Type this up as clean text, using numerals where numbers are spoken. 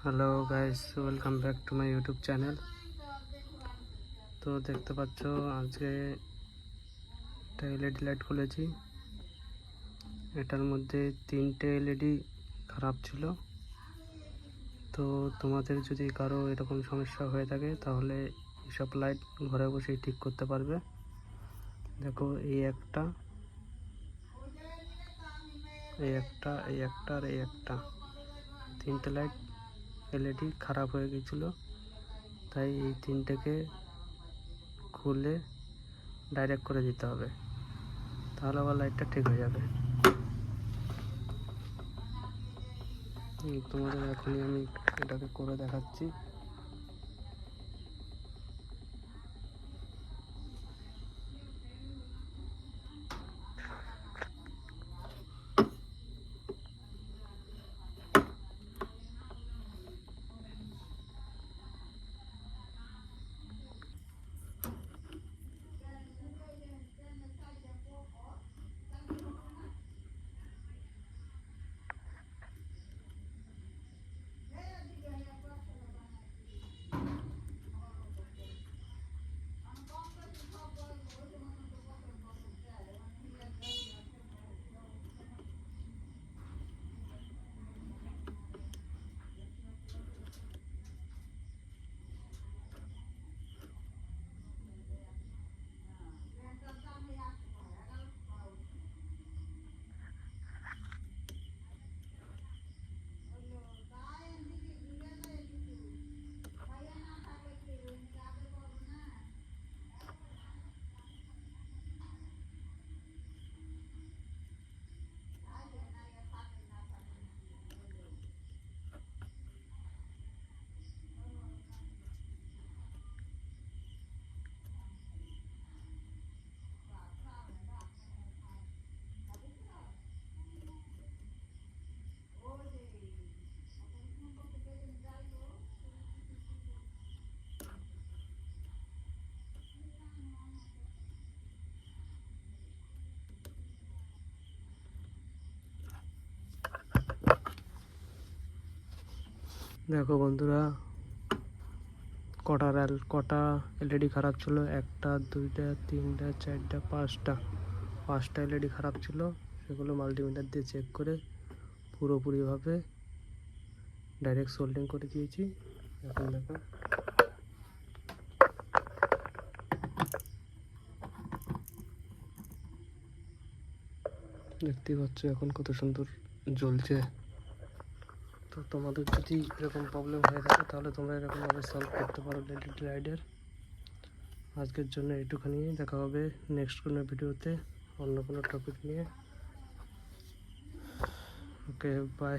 Hello guys, welcome back to my YouTube channel. তো দেখতে পাচ্ছ আজকে একটা এলইডি লাইট খুলেছি। এটার মধ্যে 3টে এলইডি খারাপ ছিল। তো তোমাদের যদি কারো এরকম সমস্যা হয়ে থাকে তাহলে এসব লাইট ঘরে বসেই ঠিক করতে পারবে। দেখো, এই একটা আর এই একটা 3টে লাইট এলইডি খারাপ হয়ে গেছিলো, তাই এই 3টেকে খুলে ডাইরেক্ট করে দিতে হবে, তাহলে আবার লাইটটা ঠিক হয়ে যাবে। তোমাদের এখনই আমি এটাকে করে দেখাচ্ছি। দেখো বন্ধুরা, কটা এলইডি খারাপ ছিল? 1টা 2টা 3টা 4টা 5টা এলইডি খারাপ ছিল। সেগুলো মাল্টিমিটার দিয়ে চেক করে পুরোপুরিভাবে ডাইরেক্ট সোল্ডিং করে দিয়েছি। এখন দেখো, দেখতেই পাচ্ছ এখন কত সুন্দর জ্বলছে। তো তোমাদের যদি এরকম প্রবলেম হয়ে থাকে তাহলে তোমরা এরকমভাবে সলভ করতে পারো এলইডি লাইটের। আজকের জন্য এইটুখানি। দেখা হবে নেক্সট কোনো ভিডিওতে অন্য কোনো টপিক নিয়ে। ওকে, বাই।